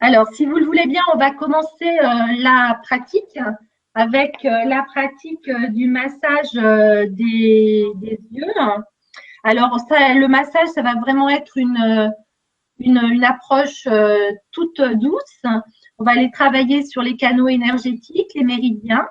Alors, si vous le voulez bien, on va commencer la pratique avec la pratique du massage des yeux. Alors, ça, le massage, ça va vraiment être une approche toute douce. On va aller travailler sur les canaux énergétiques, les méridiens,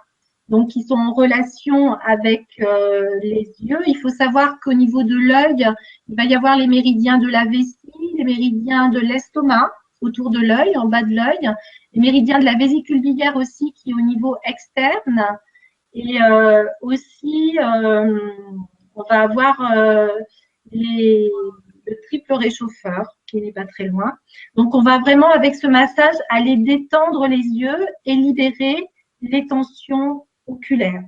donc qui sont en relation avec les yeux. Il faut savoir qu'au niveau de l'œil, il va y avoir les méridiens de la vessie, les méridiens de l'estomac autour de l'œil, en bas de l'œil, les méridiens de la vésicule biliaire aussi qui est au niveau externe. Et aussi, on va avoir le triple réchauffeur qui n'est pas très loin. Donc, on va vraiment, avec ce massage, aller détendre les yeux et libérer les tensions oculaires.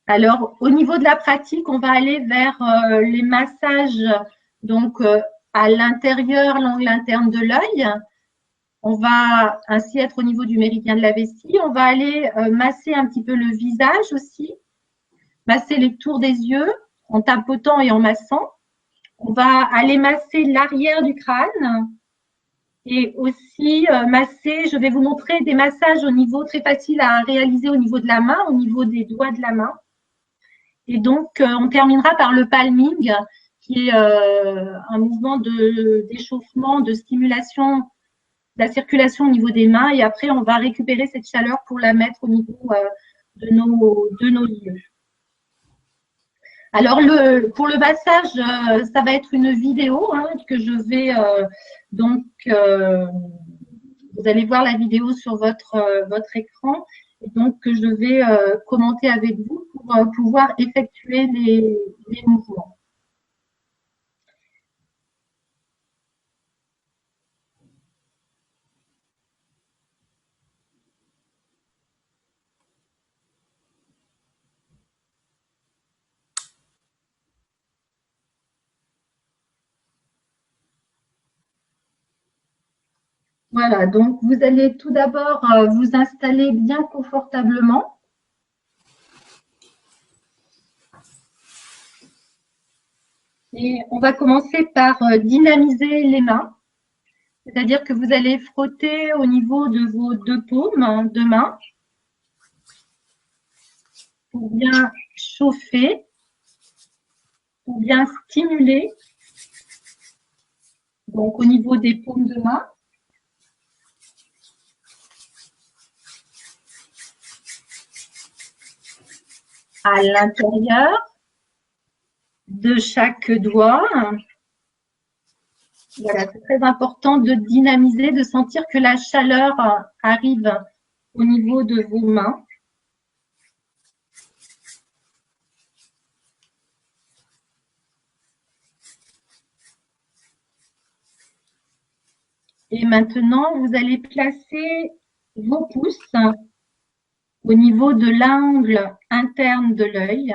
Alors, au niveau de la pratique, on va aller vers les massages donc à l'intérieur, l'angle interne de l'œil. On va ainsi être au niveau du méridien de la vessie. On va aller masser un petit peu le visage aussi, masser les tours des yeux en tapotant et en massant. On va aller masser l'arrière du crâne et aussi masser, je vais vous montrer des massages au niveau très facile à réaliser au niveau de la main, au niveau des doigts de la main. Et donc, on terminera par le palming, qui est un mouvement d'échauffement, de stimulation de la circulation au niveau des mains. Et après, on va récupérer cette chaleur pour la mettre au niveau de nos yeux. Alors, pour le massage, ça va être une vidéo que je vais donc, vous allez voir la vidéo sur votre écran. Et donc, que je vais commenter avec vous pour pouvoir effectuer les mouvements. Voilà, donc vous allez tout d'abord vous installer bien confortablement. Et on va commencer par dynamiser les mains. C'est-à-dire que vous allez frotter au niveau de vos deux paumes de main pour bien chauffer, pour bien stimuler. Donc au niveau des paumes de main. À l'intérieur de chaque doigt. Voilà, c'est très important de dynamiser, de sentir que la chaleur arrive au niveau de vos mains. Et maintenant, vous allez placer vos pouces au niveau de l'angle interne de l'œil.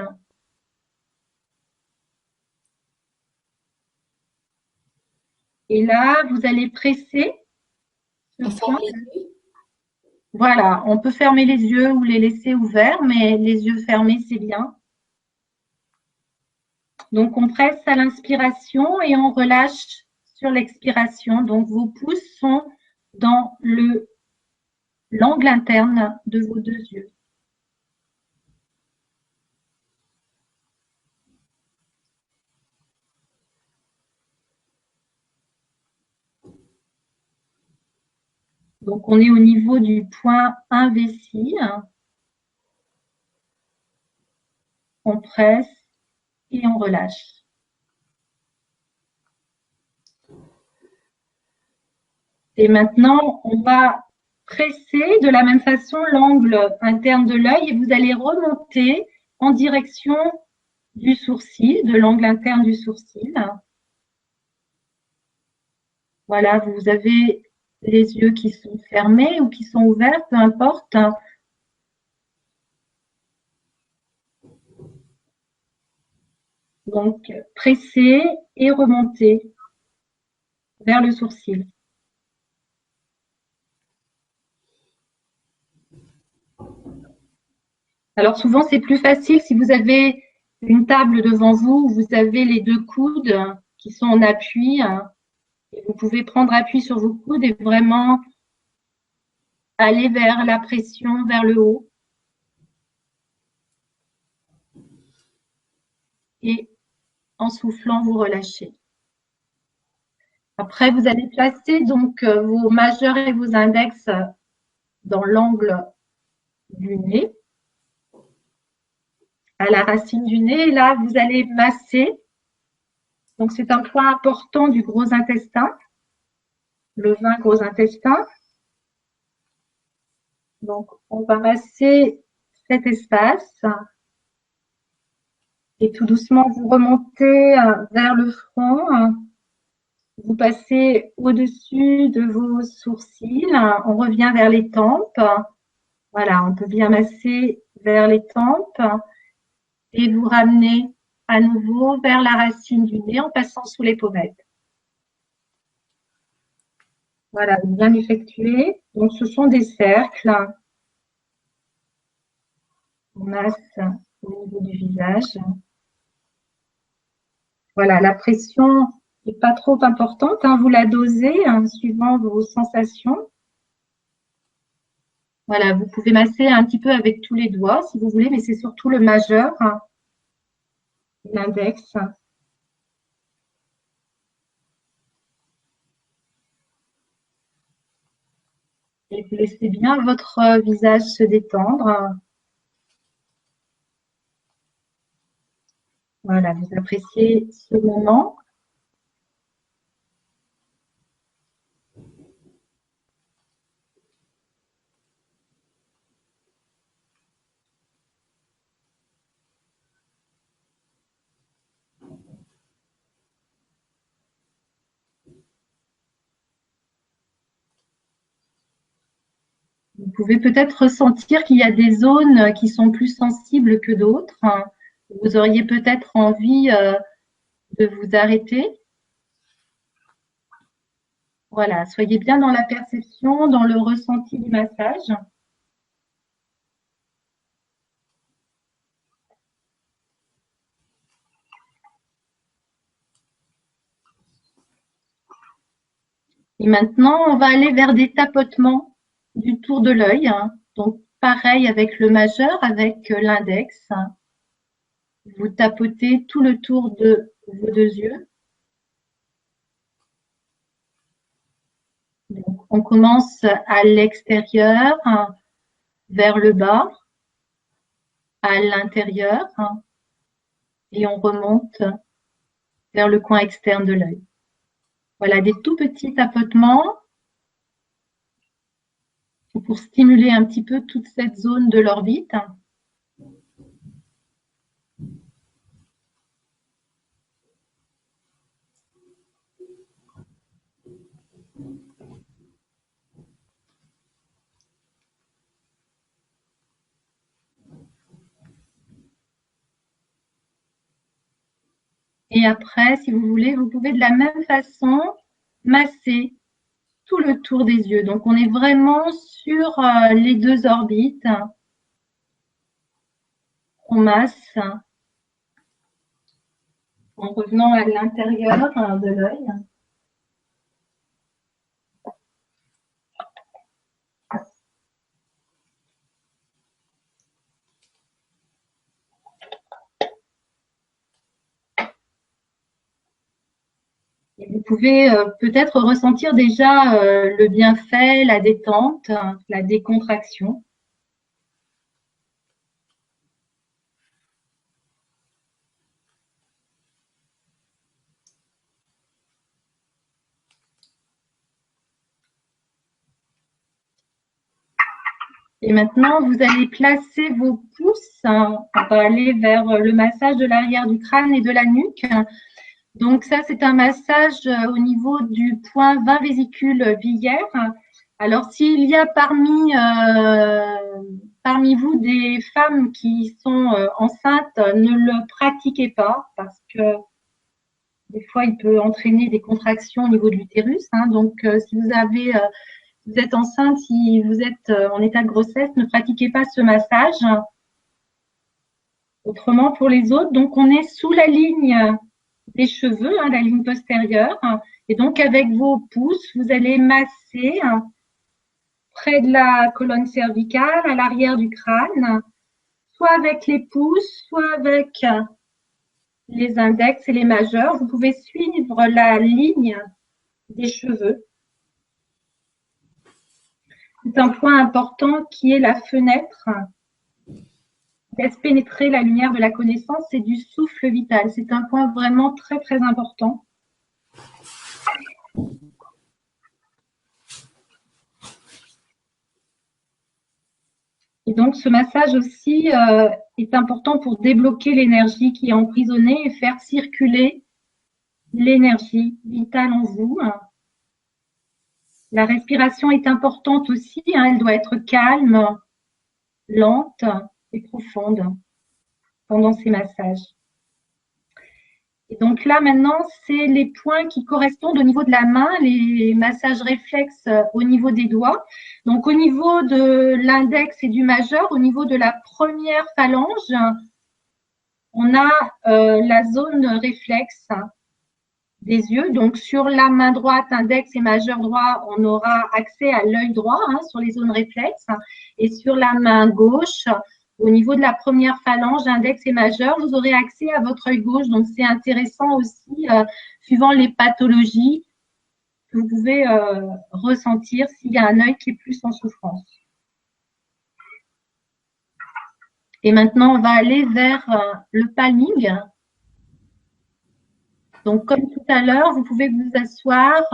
Et là, vous allez presser ce point. Voilà, on peut fermer les yeux ou les laisser ouverts, mais les yeux fermés, c'est bien. Donc, on presse à l'inspiration et on relâche sur l'expiration. Donc, vos pouces sont dans l'angle interne de vos deux yeux. Donc, on est au niveau du point investi. On presse et on relâche. Et maintenant, on va presser de la même façon l'angle interne de l'œil et vous allez remonter en direction du sourcil, de l'angle interne du sourcil. Voilà, vous avez les yeux qui sont fermés ou qui sont ouverts, peu importe. Donc, presser et remonter vers le sourcil. Alors, souvent, c'est plus facile si vous avez une table devant vous où vous avez les deux coudes qui sont en appui. Et vous pouvez prendre appui sur vos coudes et vraiment aller vers la pression, vers le haut. Et en soufflant, vous relâchez. Après, vous allez placer donc vos majeurs et vos index dans l'angle du nez, à la racine du nez. Et là, vous allez masser. Donc, c'est un point important du gros intestin, le 20 gros intestin. Donc, on va masser cet espace. Et tout doucement, vous remontez vers le front. Vous passez au-dessus de vos sourcils. On revient vers les tempes. Voilà, on peut bien masser vers les tempes. Et vous ramenez à nouveau vers la racine du nez en passant sous les pommettes. Voilà, bien effectué. Donc, ce sont des cercles. On masse au niveau du visage. Voilà, la pression n'est pas trop importante. Vous la dosez suivant vos sensations. Voilà, vous pouvez masser un petit peu avec tous les doigts si vous voulez, mais c'est surtout le majeur, l'index. Et vous laissez bien votre visage se détendre. Voilà, vous appréciez ce moment. Vous pouvez peut-être ressentir qu'il y a des zones qui sont plus sensibles que d'autres. Vous auriez peut-être envie de vous arrêter. Voilà, soyez bien dans la perception, dans le ressenti du massage. Et maintenant, on va aller vers des tapotements du tour de l'œil. Donc, pareil avec le majeur, avec l'index. Vous tapotez tout le tour de vos deux yeux. Donc, on commence à l'extérieur, vers le bas, à l'intérieur, et on remonte vers le coin externe de l'œil. Voilà, des tout petits tapotements pour stimuler un petit peu toute cette zone de l'orbite. Et après, si vous voulez, vous pouvez de la même façon masser tout le tour des yeux. Donc, on est vraiment sur les deux orbites. On masse en revenant à l'intérieur de l'œil. Et vous pouvez peut-être ressentir déjà le bienfait, la détente, la décontraction. Et maintenant, vous allez placer vos pouces. On va aller vers le massage de l'arrière du crâne et de la nuque. Donc ça, c'est un massage au niveau du point 20 vésicule biliaire. Alors, s'il y a parmi vous des femmes qui sont enceintes, ne le pratiquez pas parce que des fois, il peut entraîner des contractions au niveau de l'utérus. Donc, si vous êtes enceinte, si vous êtes en état de grossesse, ne pratiquez pas ce massage. Autrement, pour les autres, donc on est sous la ligne des cheveux, hein, la ligne postérieure. Et donc, avec vos pouces, vous allez masser près de la colonne cervicale, à l'arrière du crâne, soit avec les pouces, soit avec les index et les majeurs. Vous pouvez suivre la ligne des cheveux. C'est un point important qui est la fenêtre. Laisse pénétrer la lumière de la connaissance, c'est du souffle vital. C'est un point vraiment très, très important. Et donc, ce massage aussi est important pour débloquer l'énergie qui est emprisonnée et faire circuler l'énergie vitale en vous. La respiration est importante aussi, hein, elle doit être calme, lente et profonde pendant ces massages. Et donc là, maintenant, c'est les points qui correspondent au niveau de la main, les massages réflexes au niveau des doigts. Donc, au niveau de l'index et du majeur, au niveau de la première phalange, on a la zone réflexe des yeux. Donc, sur la main droite, index et majeur droit, on aura accès à l'œil droit hein, sur les zones réflexes. Et sur la main gauche, au niveau de la première phalange, index et majeur, vous aurez accès à votre œil gauche. Donc, c'est intéressant aussi, suivant les pathologies, que vous pouvez ressentir s'il y a un œil qui est plus en souffrance. Et maintenant, on va aller vers le palming. Donc, comme tout à l'heure, vous pouvez vous asseoir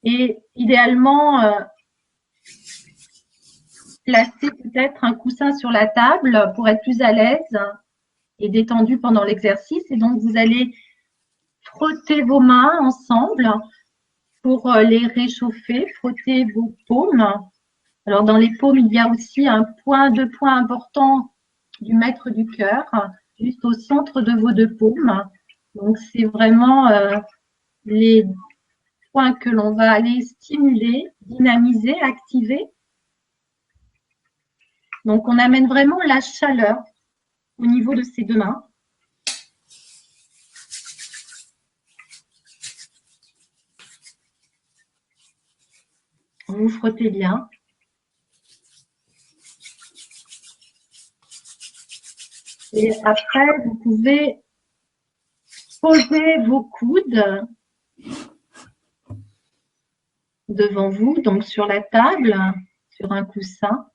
et idéalement placer peut-être un coussin sur la table pour être plus à l'aise et détendu pendant l'exercice. Et donc, vous allez frotter vos mains ensemble pour les réchauffer, frotter vos paumes. Alors, dans les paumes, il y a aussi deux points importants du maître du cœur, juste au centre de vos deux paumes. Donc, c'est vraiment les points que l'on va aller stimuler, dynamiser, activer. Donc, on amène vraiment la chaleur au niveau de ces deux mains. Vous frottez bien. Et après, vous pouvez poser vos coudes devant vous, donc sur la table, sur un coussin,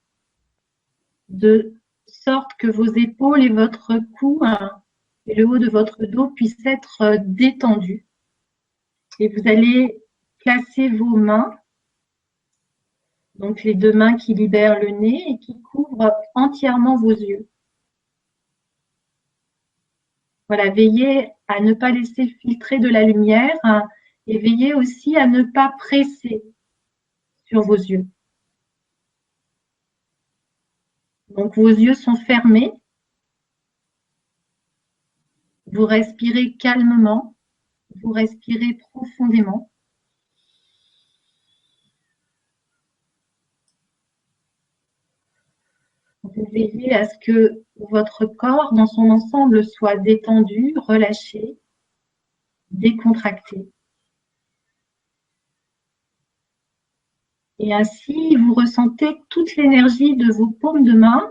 de sorte que vos épaules et votre cou et le haut de votre dos puissent être détendus. Et vous allez placer vos mains, donc les deux mains qui libèrent le nez et qui couvrent entièrement vos yeux. Voilà, veillez à ne pas laisser filtrer de la lumière et veillez aussi à ne pas presser sur vos yeux. Donc, vos yeux sont fermés. Vous respirez calmement. Vous respirez profondément. Vous veillez à ce que votre corps, dans son ensemble, soit détendu, relâché, décontracté. Et ainsi, vous ressentez toute l'énergie de vos paumes de main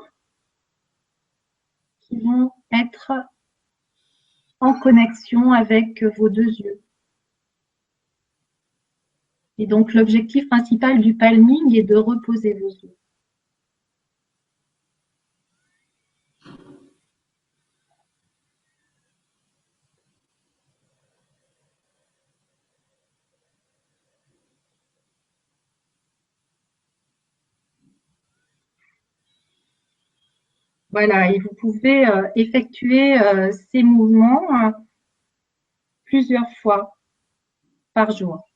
qui vont être en connexion avec vos deux yeux. Et donc, l'objectif principal du palming est de reposer vos yeux. Voilà, et vous pouvez effectuer ces mouvements plusieurs fois par jour.